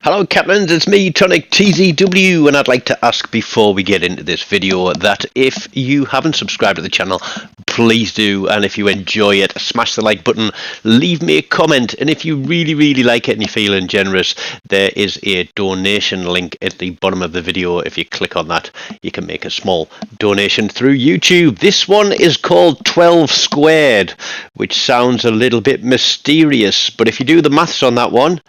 Hello Captains, it's me, TONIK TZW, and I'd like to ask before we get into this video that if you haven't subscribed to the channel, please do, and if you enjoy it, smash the like button, leave me a comment, and if you really like it and you're feeling generous, there is a donation link at the bottom of the video. If you click on that, you can make a small donation through YouTube. This one is called 12 squared, which sounds a little bit mysterious, but if you do the maths on that one,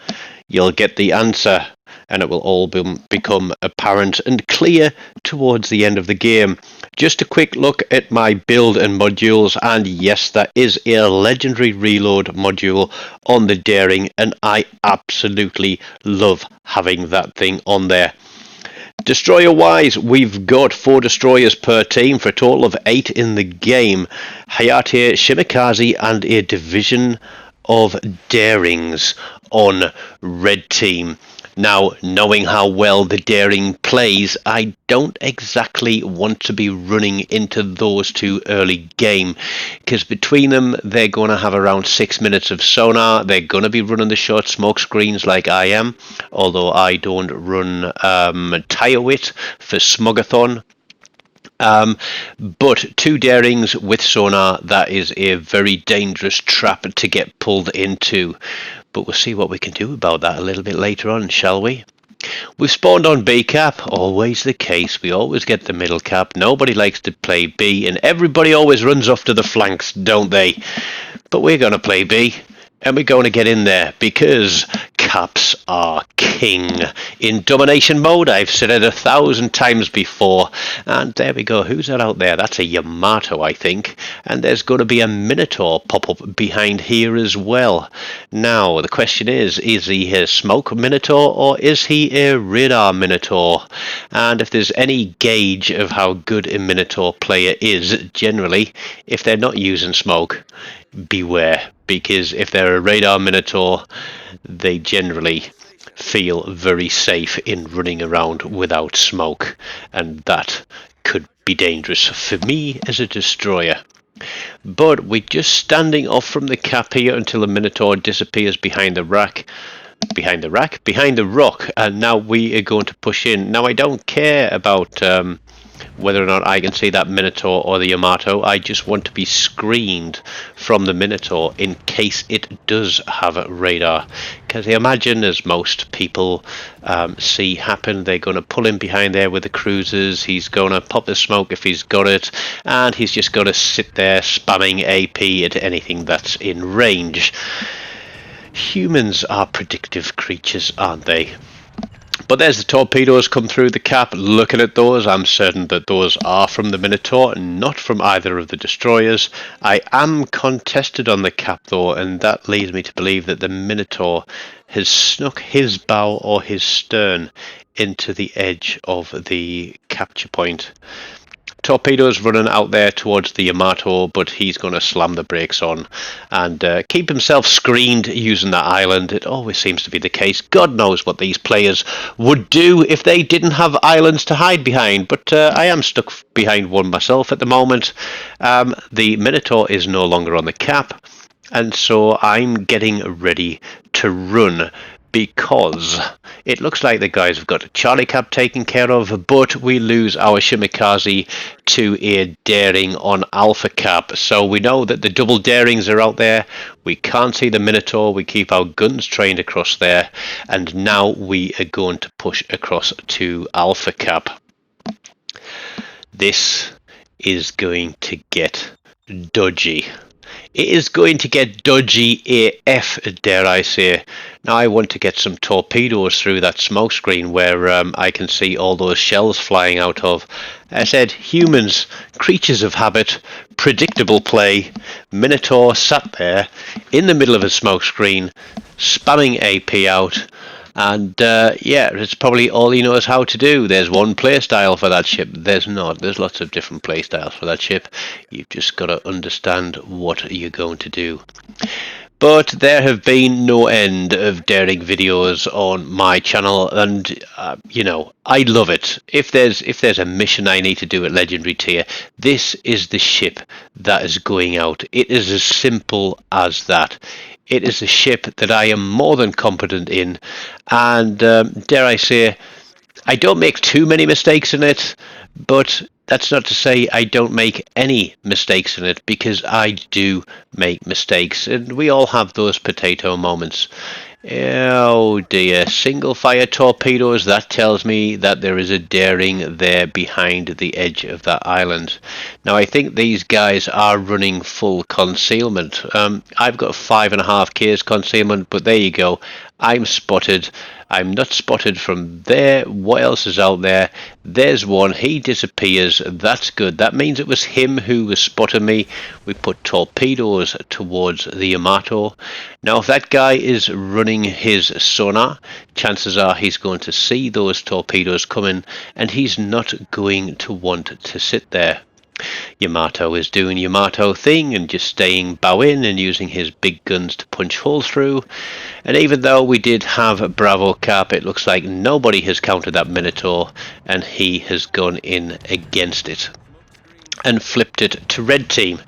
you'll get the answer, and it will all become apparent and clear towards the end of the game. Just a quick look at my build and modules, and yes, that is a legendary reload module on the daring, and I absolutely love having that thing on there. Destroyer wise, we've got 4 destroyers per team for a total of 8 in the game. Hayate, Shimikaze, and a division of darings on red team. Now, knowing how well the daring plays, I don't exactly want to be running into those two early game, because between them they're going to have around 6 minutes of sonar. They're going to be running the short smoke screens like I am, although I don't run tire wit for Smogathon. But 2 darings with sonar, that is a very dangerous trap to get pulled into. But we'll see what we can do about that a little bit later on, shall we? We've spawned on B cap, always the case. We always get the middle cap. Nobody likes to play B, and everybody always runs off to the flanks, don't they? But we're going to play B, and we're going to get in there because caps are king in domination mode. I've said it 1,000 times before, and there we go. Who's that out there? That's a Yamato, I think, and there's going to be a Minotaur pop up behind here as well. Now the question is he a smoke Minotaur or is he a radar Minotaur? And if there's any gauge of how good a Minotaur player is, generally, if they're not using smoke, beware, because if they're a radar Minotaur, they generally feel very safe in running around without smoke, and that could be dangerous for me as a destroyer. But we're just standing off from the cap here until the Minotaur disappears behind the rock, and now we are going to push in. Now I don't care about whether or not I can see that Minotaur or the Yamato. I just want to be screened from the Minotaur in case it does have a radar, because I imagine, as most people see happen, they're going to pull him behind there with the cruisers. He's going to pop the smoke if he's got it, and he's just going to sit there spamming AP at anything that's in range. Humans are predictive creatures, aren't they? But there's the torpedoes come through the cap. Looking at those, I'm certain that those are from the Minotaur, not from either of the destroyers. I am contested on the cap though, and that leads me to believe that the Minotaur has snuck his bow or his stern into the edge of the capture point. Torpedoes running out there towards the Yamato, but he's going to slam the brakes on and keep himself screened using that island. It always seems to be the case. God knows what these players would do if they didn't have islands to hide behind, but I am stuck behind one myself at the moment. The Minotaur is no longer on the cap, and so I'm getting ready to run, because it looks like the guys have got a Charlie cap taken care of, but we lose our Shimikaze to a daring on Alpha cap. So we know that the double darings are out there. We can't see the Minotaur. We keep our guns trained across there, and now we are going to push across to Alpha cap. This is going to get dodgy. It is going to get dodgy AF, dare I say. Now I want to get some torpedoes through that smoke screen where I can see all those shells flying out of. I said, humans, creatures of habit, predictable play. Minotaur sat there in the middle of a smoke screen, spamming AP out. And yeah, it's probably all he knows how to do. There's one playstyle for that ship. There's not. There's lots of different playstyles for that ship. You've just got to understand what you're going to do. But there have been no end of daring videos on my channel, and you know, I love it. If there's a mission I need to do at Legendary tier, this is the ship that is going out. It is as simple as that. It is a ship that I am more than competent in, and dare I say, I don't make too many mistakes in it, but that's not to say I don't make any mistakes in it, because I do make mistakes, and we all have those potato moments. Oh dear, single fire torpedoes, that tells me that there is a daring there behind the edge of that island. Now I think these guys are running full concealment. I've got 5.5 Ks concealment, but there you go. I'm spotted. I'm not spotted from there. What else is out there? There's one. He disappears. That's good. That means it was him who was spotting me. We put torpedoes towards the Yamato. Now, if that guy is running his sonar, chances are he's going to see those torpedoes coming, and he's not going to want to sit there. Yamato is doing Yamato thing and just staying bow in and using his big guns to punch holes through. And even though we did have Bravo Cap, it looks like nobody has countered that Minotaur, and he has gone in against it and flipped it to red team.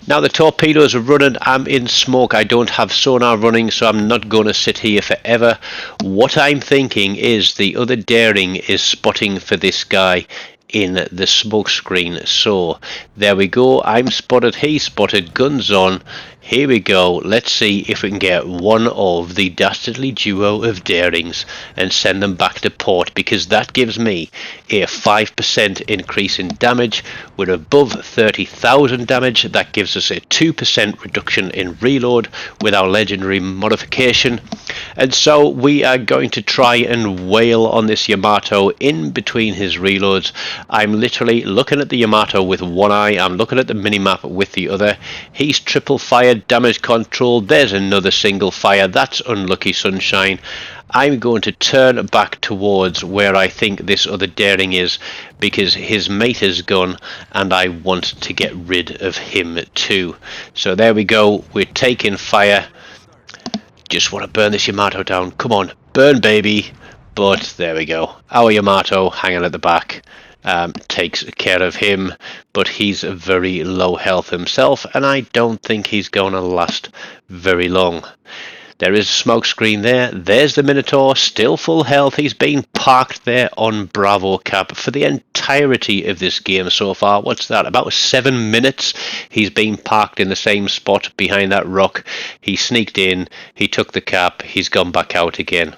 Now the torpedoes are running. I'm in smoke. I don't have sonar running, so I'm not going to sit here forever. What I'm thinking is the other daring is spotting for this guy in the smoke screen. So there we go. I'm spotted, he spotted, guns on. Here we go. Let's see if we can get one of the dastardly duo of darings and send them back to port, because that gives me a 5% increase in damage. We're above 30,000 damage. That gives us a 2% reduction in reload with our legendary modification. And so we are going to try and wail on this Yamato in between his reloads. I'm literally looking at the Yamato with one eye. I'm looking at the minimap with the other. He's triple fired, damage control. There's another single fire. That's unlucky sunshine. I'm going to turn back towards where I think this other daring is, because his mate is gone and I want to get rid of him too. So there we go. We're taking fire. Just want to burn this Yamato down. Come on, burn baby. But there we go. Our Yamato hanging at the back takes care of him, but he's very low health himself, and I don't think he's going to last very long. There is a smoke screen there. There's the Minotaur, still full health. He's been parked there on Bravo Cap for the entirety of this game so far. What's that? About 7 minutes he's been parked in the same spot behind that rock. He sneaked in, he took the cap, he's gone back out again.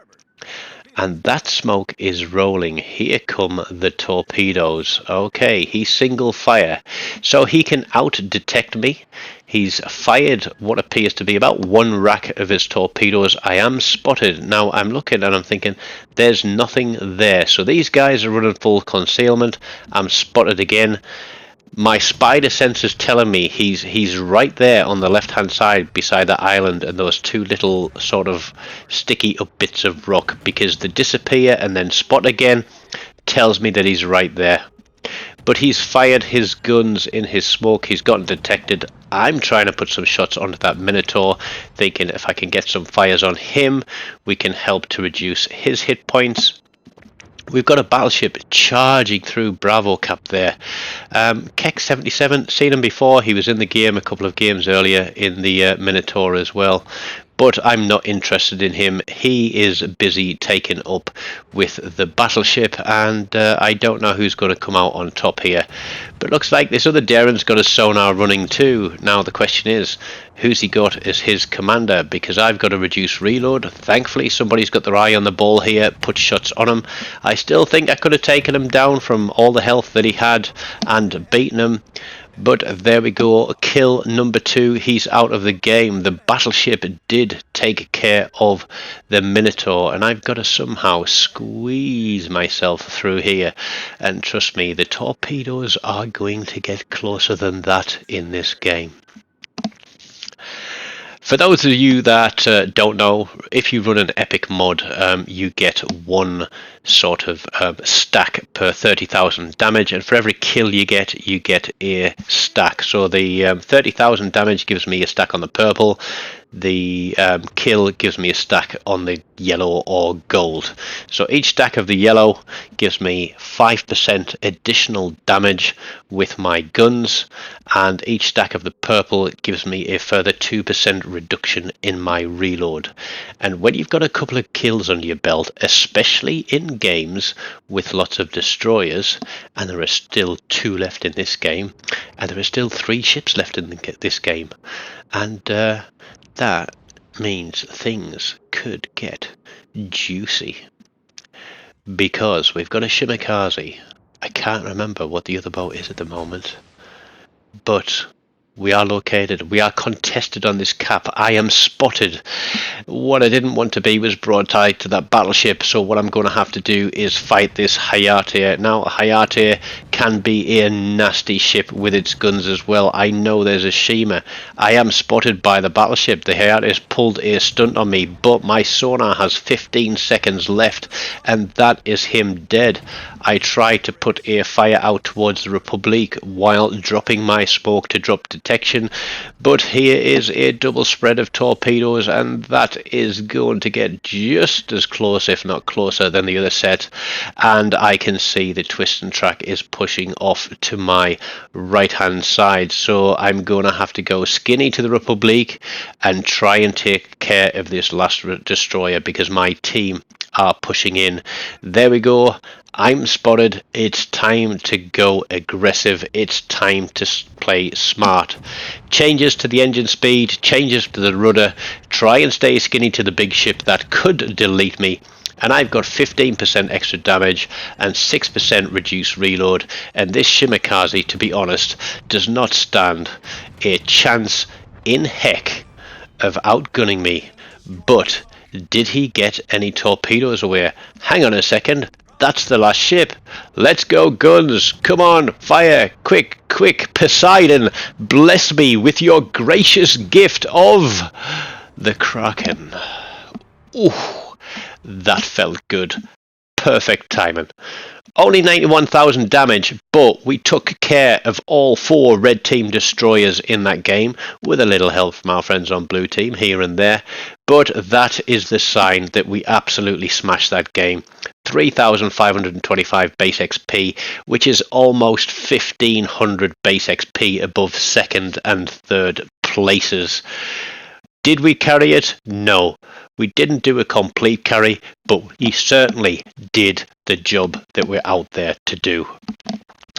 And that smoke is rolling. Here come the torpedoes. Okay, he's single fire, so he can out detect me. He's fired what appears to be about one rack of his torpedoes. I am spotted. Now I'm looking and I'm thinking there's nothing there. So these guys are running full concealment. I'm spotted again. My spider sense is telling me he's right there on the left hand side beside that island and those two little sort of sticky up bits of rock, because the disappear and then spot again tells me that he's right there. But he's fired his guns in his smoke. He's gotten detected. I'm trying to put some shots onto that Minotaur, thinking if I can get some fires on him, we can help to reduce his hit points. We've got a battleship charging through Bravo Cap there. Keck 77, seen him before. He was in the game a couple of games earlier in the Minotaur as well. But I'm not interested in him. He is busy taken up with the battleship, and I don't know who's going to come out on top here. But looks like this other Darren's got a sonar running too. Now the question is, who's he got as his commander? Because I've got to reduce reload. Thankfully somebody's got their eye on the ball here, put shots on him. I still think I could have taken him down from all the health that he had and beaten him. But there we go, kill number 2, he's out of the game. The battleship did take care of the Minotaur, and I've got to somehow squeeze myself through here. And trust me, the torpedoes are going to get closer than that in this game. For those of you that don't know, if you run an epic mod, you get one sort of stack per 30,000 damage, and for every kill you get a stack. So the 30,000 damage gives me a stack on the purple. the kill gives me a stack on the yellow or gold. So each stack of the yellow gives me 5% additional damage with my guns, and each stack of the purple gives me a further 2% reduction in my reload. And when you've got a couple of kills under your belt, especially in games with lots of destroyers, and there are still 2 left in this game, and there are still 3 ships left in this game, and that means things could get juicy, because we've got a Shimakaze. I can't remember what the other boat is at the moment, but we are contested on this cap. I am spotted. What I didn't want to be was broadside to that battleship, so what I'm going to have to do is fight this Hayate. Now, Hayate can be a nasty ship with its guns as well. I know there's a Shima. I am spotted by the battleship. The Hayate has pulled a stunt on me, but my sonar has 15 seconds left, and that is him dead. I tried to put a fire out towards the Republic while dropping my smoke to drop detection, but here is a double spread of torpedoes, and that is going to get just as close, if not closer, than the other set. And I can see the twist and track is pushing off to my right hand side, so I'm going to have to go skinny to the Republic and try and take care of this last destroyer, because my team are pushing in. There we go. I'm spotted. It's time to go aggressive. It's time to play smart. Changes to the engine speed, changes to the rudder. Try and stay skinny to the big ship that could delete me. And I've got 15% extra damage and 6% reduced reload. And this Shimakaze, to be honest, does not stand a chance in heck of outgunning me. But did he get any torpedoes away? Hang on a second. That's the last ship. Let's go, guns. Come on, fire. Quick, quick. Poseidon, bless me with your gracious gift of the Kraken. Ooh, that felt good. Perfect timing. Only 91,000 damage, but we took care of all 4 red team destroyers in that game, with a little help from our friends on blue team here and there. But that is the sign that we absolutely smashed that game. 3,525 base XP, which is almost 1,500 base XP above second and third places. Did we carry it? No. We didn't do a complete carry, but we certainly did the job that we're out there to do.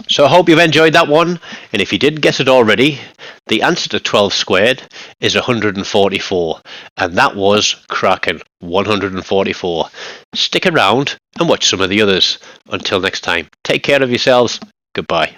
So I hope you've enjoyed that one, and if you didn't guess it already, the answer to 12 squared is 144, and that was Kraken 144. Stick around and watch some of the others. Until next time, take care of yourselves. Goodbye.